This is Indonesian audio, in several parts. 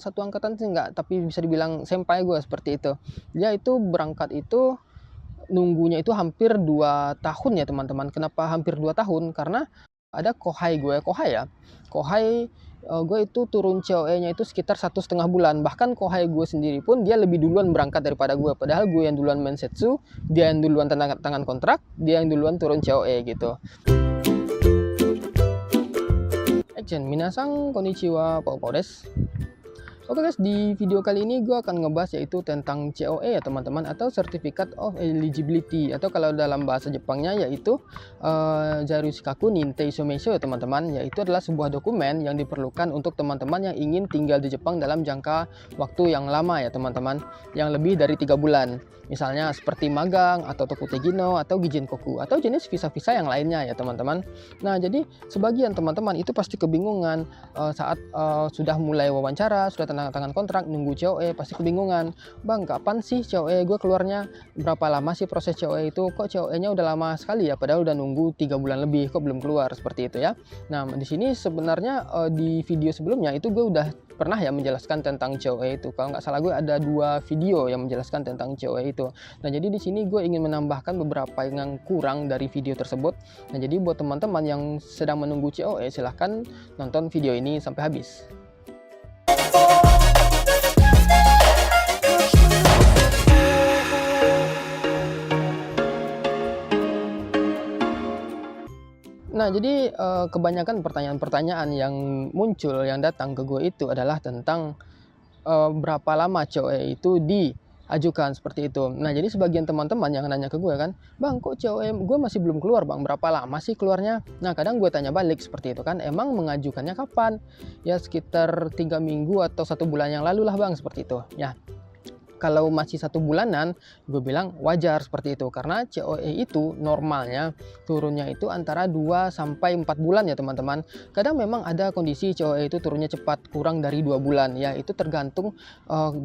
satu angkatan sih enggak, tapi bisa dibilang senpai gue seperti itu. Dia itu berangkat itu nunggunya itu hampir 2 tahun ya teman-teman. Kenapa hampir 2 tahun? Karena ada kohai gue, kohai ya, kohai, gue itu turun COE-nya itu sekitar 1,5 bulan. Bahkan kohai gue sendiri pun dia lebih duluan berangkat daripada gue. Padahal gue yang duluan mensetsu, dia yang duluan tanda tangan kontrak, dia yang duluan turun COE gitu. Action, minasan konnichiwa, Pao desu. Oke guys, di video kali ini gue akan ngebahas yaitu tentang COE ya teman-teman, atau Certificate of Eligibility, atau kalau dalam bahasa Jepangnya yaitu Jarushikaku Nintei Shomeisho ya teman-teman. Yaitu adalah sebuah dokumen yang diperlukan untuk teman-teman yang ingin tinggal di Jepang dalam jangka waktu yang lama ya teman-teman, yang lebih dari 3 bulan. Misalnya seperti magang, atau Tokutegino, atau Gijinkoku, atau jenis visa-visa yang lainnya ya teman-teman. Nah, jadi sebagian teman-teman itu pasti kebingungan saat sudah mulai wawancara, sudah tanda tangan kontrak, nunggu COE, pasti kebingungan. Bang, kapan sih COE gue keluarnya? Berapa lama sih proses COE itu? Kok COE-nya udah lama sekali ya? Padahal udah nunggu 3 bulan lebih, kok belum keluar? Seperti itu ya. Nah, di sini sebenarnya di video sebelumnya itu gue udah pernah ya menjelaskan tentang COE itu. Kalau nggak salah gue ada 2 video yang menjelaskan tentang COE itu. Nah, jadi di sini gue ingin menambahkan beberapa yang kurang dari video tersebut. Nah, jadi buat teman-teman yang sedang menunggu COE, silahkan nonton video ini sampai habis. Nah, jadi kebanyakan pertanyaan-pertanyaan yang muncul, yang datang ke gue itu adalah tentang berapa lama COE itu diajukan, seperti itu. Nah, jadi sebagian teman-teman yang nanya ke gue kan, "Bang, kok COE gue masih belum keluar Bang, berapa lama sih keluarnya?" Nah, kadang gue tanya balik seperti itu kan, "Emang mengajukannya kapan?" "Ya sekitar 3 minggu atau 1 bulan yang lalu lah Bang," seperti itu. Ya, kalau masih 1 bulanan, gue bilang wajar seperti itu. Karena COE itu normalnya turunnya itu antara 2 sampai 4 bulan ya teman-teman. Kadang memang ada kondisi COE itu turunnya cepat, kurang dari 2 bulan. Ya, itu tergantung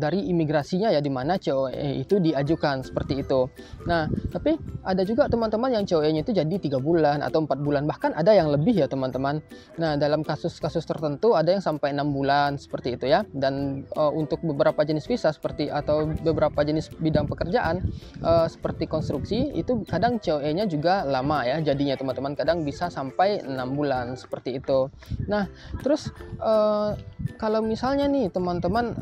dari imigrasinya ya, di mana COE itu diajukan, seperti itu. Nah, tapi ada juga teman-teman yang COE-nya itu jadi 3 bulan atau 4 bulan. Bahkan ada yang lebih ya teman-teman. Nah, dalam kasus-kasus tertentu ada yang sampai 6 bulan, seperti itu ya. Dan untuk beberapa jenis visa seperti atau beberapa jenis bidang pekerjaan seperti konstruksi itu kadang COE-nya juga lama ya jadinya teman-teman, kadang bisa sampai 6 bulan seperti itu. Nah, terus kalau misalnya nih teman-teman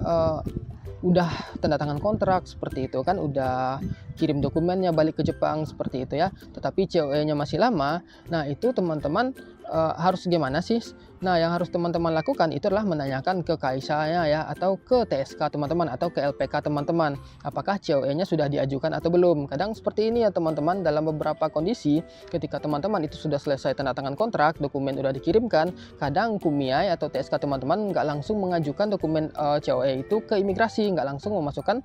udah tanda tangan kontrak seperti itu kan, udah kirim dokumennya balik ke Jepang seperti itu ya, tetapi COE-nya masih lama. Nah, itu teman-teman harus gimana sih? Nah, yang harus teman-teman lakukan itu adalah menanyakan ke kaisanya ya, atau ke TSK teman-teman, atau ke LPK teman-teman, apakah COE-nya sudah diajukan atau belum. Kadang seperti ini ya teman-teman, dalam beberapa kondisi ketika teman-teman itu sudah selesai tanda tangan kontrak, dokumen udah dikirimkan, kadang Kumiai atau TSK teman-teman nggak langsung mengajukan dokumen COE itu ke imigrasi, nggak langsung memasukkan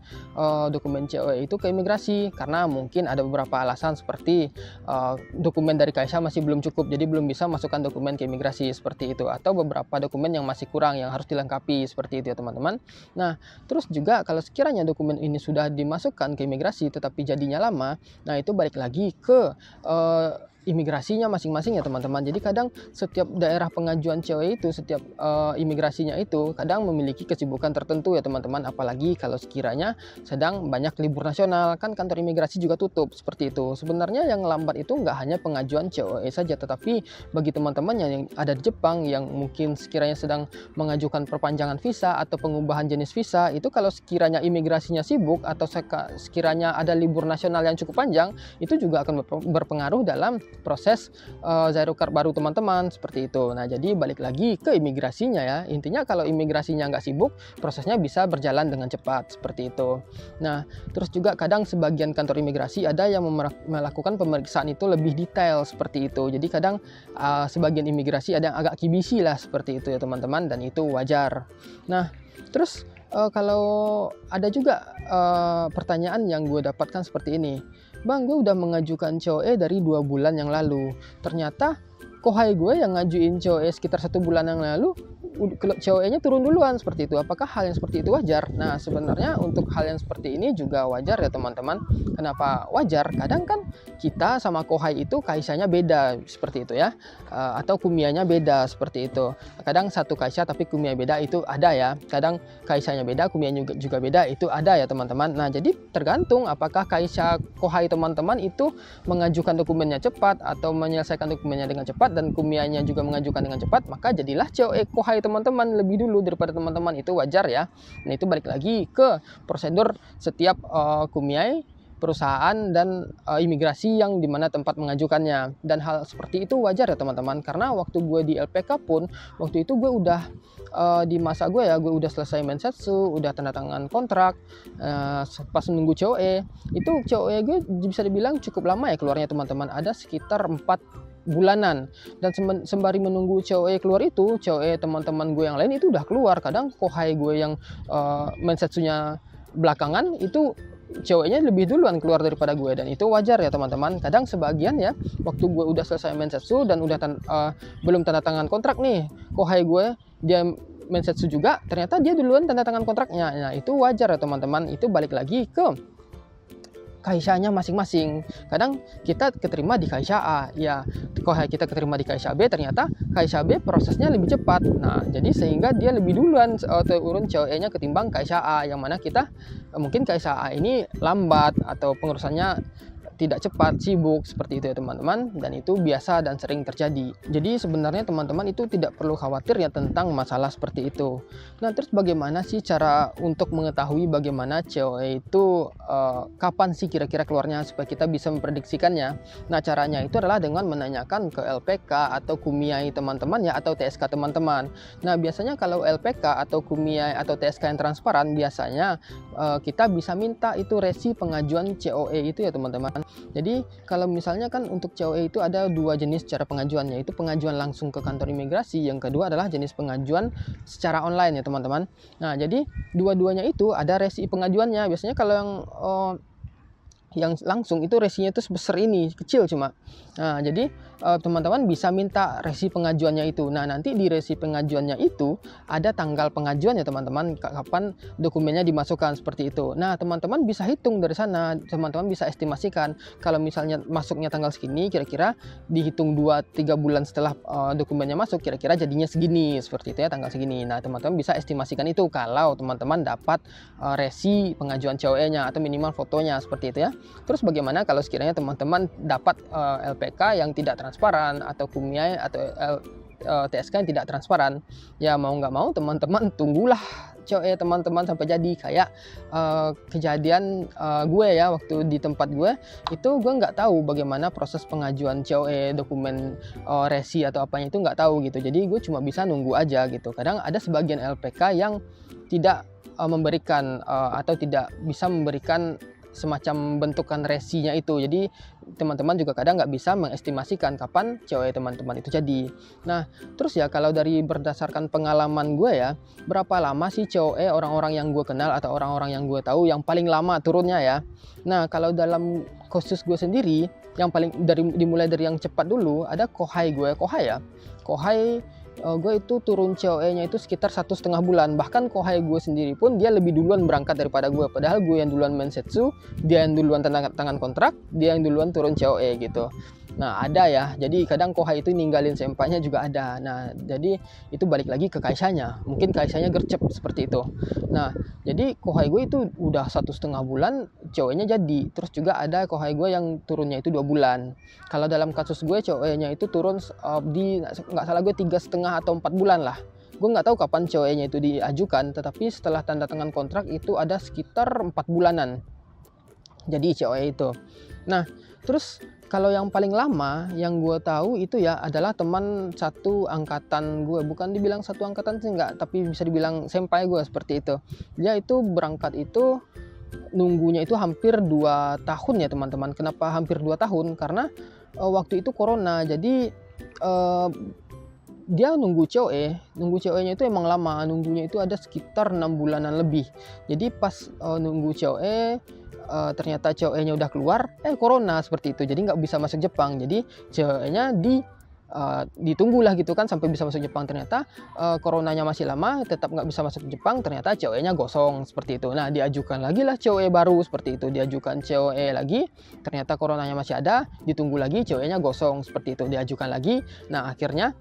dokumen COE itu ke imigrasi, karena mungkin ada beberapa alasan seperti dokumen dari kaisa masih belum cukup, jadi belum bisa masukkan dokumen ke imigrasi seperti itu, atau beberapa dokumen yang masih kurang yang harus dilengkapi seperti itu ya teman-teman. Nah, terus juga kalau sekiranya dokumen ini sudah dimasukkan ke imigrasi tetapi jadinya lama, nah itu balik lagi ke imigrasinya masing-masing ya teman-teman. Jadi kadang setiap daerah pengajuan COE itu, setiap imigrasinya itu kadang memiliki kesibukan tertentu ya teman-teman, apalagi kalau sekiranya sedang banyak libur nasional, kan kantor imigrasi juga tutup seperti itu. Sebenarnya yang lambat itu nggak hanya pengajuan COE saja, tetapi bagi teman-teman yang ada di Jepang yang mungkin sekiranya sedang mengajukan perpanjangan visa atau pengubahan jenis visa, itu kalau sekiranya imigrasinya sibuk atau sekiranya ada libur nasional yang cukup panjang, itu juga akan berpengaruh dalam proses Zero Card baru teman-teman, seperti itu. Nah, jadi balik lagi ke imigrasinya ya. Intinya kalau imigrasinya nggak sibuk, prosesnya bisa berjalan dengan cepat seperti itu. Nah, terus juga kadang sebagian kantor imigrasi ada yang melakukan pemeriksaan itu lebih detail seperti itu. Jadi kadang sebagian imigrasi ada yang agak kibisi lah seperti itu ya teman-teman, dan itu wajar. Nah, terus kalau ada juga pertanyaan yang gue dapatkan seperti ini, "Bang, gue udah mengajukan COE dari 2 bulan yang lalu. Ternyata kohai gue yang ngajuin COE sekitar 1 bulan yang lalu ceweknya turun duluan seperti itu. Apakah hal yang seperti itu wajar? Nah, sebenarnya untuk hal yang seperti ini juga wajar ya teman-teman. Kenapa wajar? Kadang kan kita sama kohai itu kaisanya beda seperti itu ya, atau kumiyanya beda seperti itu. Kadang satu kaisa tapi kumiya beda itu ada ya. Kadang kaisanya beda, kumiyanya juga beda itu ada ya teman-teman. Nah, jadi tergantung apakah kaisa kohai teman-teman itu mengajukan dokumennya cepat atau menyelesaikan dokumennya dengan cepat, dan kumiyanya juga mengajukan dengan cepat, maka jadilah COE kohai teman-teman lebih dulu daripada teman-teman. Itu wajar ya. Nah, itu balik lagi ke prosedur setiap kumiai perusahaan dan imigrasi yang dimana tempat mengajukannya. Dan hal seperti itu wajar ya teman-teman, karena waktu gue di LPK pun waktu itu gue udah di masa gue ya, gue udah selesai mensetsu, udah tanda tangan kontrak, pas nunggu COE itu COE gue bisa dibilang cukup lama ya keluarnya teman-teman, ada sekitar 4 bulanan. Dan sembari menunggu COE keluar itu, COE teman-teman gue yang lain itu udah keluar. Kadang kohai gue yang mensetsunya belakangan itu COE-nya lebih duluan keluar daripada gue, dan itu wajar ya teman-teman. Kadang sebagian ya, waktu gue udah selesai mensetsu dan udah belum tanda tangan kontrak nih, kohai gue dia mensetsu juga, ternyata dia duluan tanda tangan kontraknya. Nah, itu wajar ya teman-teman. Itu balik lagi ke kaisanya masing-masing. Kadang kita keterima di kaisa A, ya kohai kita keterima di kaisa B, ternyata kaisa B prosesnya lebih cepat. Nah, jadi sehingga dia lebih duluan turun COE-nya ketimbang kaisa A, yang mana kita mungkin kaisa A ini lambat atau pengurusannya tidak cepat, sibuk seperti itu ya teman-teman, dan itu biasa dan sering terjadi. Jadi sebenarnya teman-teman itu tidak perlu khawatir ya tentang masalah seperti itu. Nah, terus bagaimana sih cara untuk mengetahui bagaimana COE itu kapan sih kira-kira keluarnya supaya kita bisa memprediksikannya? Nah, caranya itu adalah dengan menanyakan ke LPK atau kumiai teman-teman ya, atau TSK teman-teman. Nah, biasanya kalau LPK atau kumiai atau TSK yang transparan, biasanya kita bisa minta itu resi pengajuan COE itu ya teman-teman. Jadi kalau misalnya kan untuk COE itu ada 2 jenis cara pengajuan, yaitu pengajuan langsung ke kantor imigrasi, yang kedua adalah jenis pengajuan secara online ya teman-teman. Nah, jadi dua-duanya itu ada resi pengajuannya. Biasanya kalau yang langsung itu resinya itu sebesar ini, kecil cuma. Nah, jadi teman-teman bisa minta resi pengajuannya itu. Nah, nanti di resi pengajuannya itu ada tanggal pengajuan ya teman-teman, kapan dokumennya dimasukkan seperti itu. Nah, teman-teman bisa hitung dari sana, teman-teman bisa estimasikan kalau misalnya masuknya tanggal segini, kira-kira dihitung 2-3 bulan setelah dokumennya masuk, kira-kira jadinya segini, seperti itu ya, tanggal segini. Nah, teman-teman bisa estimasikan itu kalau teman-teman dapat resi pengajuan COE-nya atau minimal fotonya seperti itu ya. Terus bagaimana kalau sekiranya teman-teman dapat LPK yang tidak transparan atau kumiai atau TSK yang tidak transparan? Ya mau nggak mau teman-teman tunggulah COE teman-teman sampai jadi. Kayak kejadian gue ya, waktu di tempat gue itu gue nggak tahu bagaimana proses pengajuan COE, dokumen resi atau apanya itu nggak tahu gitu. Jadi gue cuma bisa nunggu aja gitu. Kadang ada sebagian LPK yang tidak memberikan atau tidak bisa memberikan semacam bentukan resinya itu. Jadi teman-teman juga kadang nggak bisa mengestimasikan kapan COE teman-teman itu jadi. Nah, terus ya kalau dari berdasarkan pengalaman gue ya, berapa lama sih COE orang-orang yang gue kenal atau orang-orang yang gue tahu yang paling lama turunnya ya? Nah, kalau dalam khusus gue sendiri, yang paling dimulai dari yang cepat dulu ada kohai gue. Kohai ya, kohai gue itu turun COE-nya itu sekitar 1,5 bulan. Bahkan kohai gue sendiri pun dia lebih duluan berangkat daripada gue. Padahal gue yang duluan mensetsu, dia yang duluan tanda tangan kontrak, dia yang duluan turun COE gitu. Nah, ada ya. Jadi kadang kohai itu ninggalin sempaknya juga ada. Nah, jadi itu balik lagi ke kaisanya. Mungkin kaisanya gercep seperti itu. Nah, jadi kohai gue itu udah 1,5 bulan COE-nya jadi. Terus juga ada kohai gue yang turunnya itu 2 bulan. Kalau dalam kasus gue COE-nya itu turun di nggak salah gue 3,5 atau 4 bulan lah. Gue nggak tahu kapan COE-nya itu diajukan, tetapi setelah tanda tangan kontrak itu ada sekitar 4 bulanan. Jadi COE itu. Nah, terus kalau yang paling lama yang gue tahu itu ya adalah teman satu angkatan gue. Bukan dibilang satu angkatan sih enggak, tapi bisa dibilang senpai gue seperti itu. Dia itu berangkat itu nunggunya itu hampir 2 tahun ya teman-teman. Kenapa hampir 2 tahun? Karena waktu itu corona. Jadi dia nunggu COE-nya itu emang lama. Nunggunya itu ada sekitar 6 bulanan lebih. Jadi pas nunggu COE, ternyata COE-nya udah keluar, corona seperti itu. Jadi nggak bisa masuk Jepang. Jadi COE-nya ditunggulah gitu kan sampai bisa masuk Jepang. Ternyata coronanya masih lama, tetap nggak bisa masuk Jepang, ternyata COE-nya gosong seperti itu. Nah, diajukan lagi lah COE baru seperti itu, diajukan COE lagi, ternyata coronanya masih ada, ditunggu lagi COE-nya gosong seperti itu, diajukan lagi. Nah, akhirnya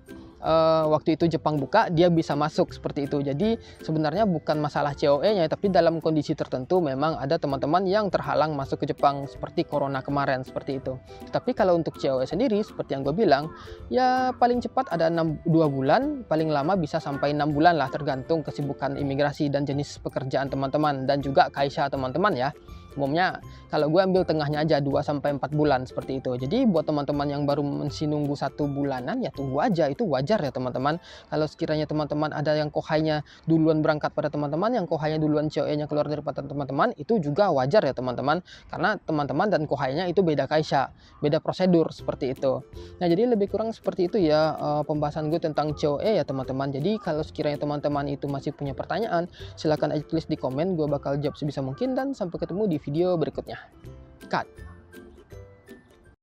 waktu itu Jepang buka, dia bisa masuk seperti itu. Jadi sebenarnya bukan masalah COE-nya, tapi dalam kondisi tertentu memang ada teman-teman yang terhalang masuk ke Jepang seperti corona kemarin seperti itu. Tapi kalau untuk COE sendiri seperti yang gue bilang, ya paling cepat ada 2 bulan, paling lama bisa sampai 6 bulan lah, tergantung kesibukan imigrasi dan jenis pekerjaan teman-teman dan juga kaisha teman-teman ya. Umumnya kalau gue ambil tengahnya aja 2-4 bulan seperti itu. Jadi buat teman-teman yang baru masih nunggu 1 bulanan, ya tunggu aja, itu wajar ya teman-teman. Kalau sekiranya teman-teman ada yang kohainya duluan berangkat pada teman-teman, yang kohainya duluan COE-nya keluar daripada teman-teman, itu juga wajar ya teman-teman. Karena teman-teman dan kohainya itu beda kaisha, beda prosedur seperti itu. Nah, jadi lebih kurang seperti itu ya pembahasan gue tentang COE ya teman-teman. Jadi kalau sekiranya teman-teman itu masih punya pertanyaan, silahkan aja tulis di komen, gue bakal jawab sebisa mungkin, dan sampai ketemu di video berikutnya. Cut.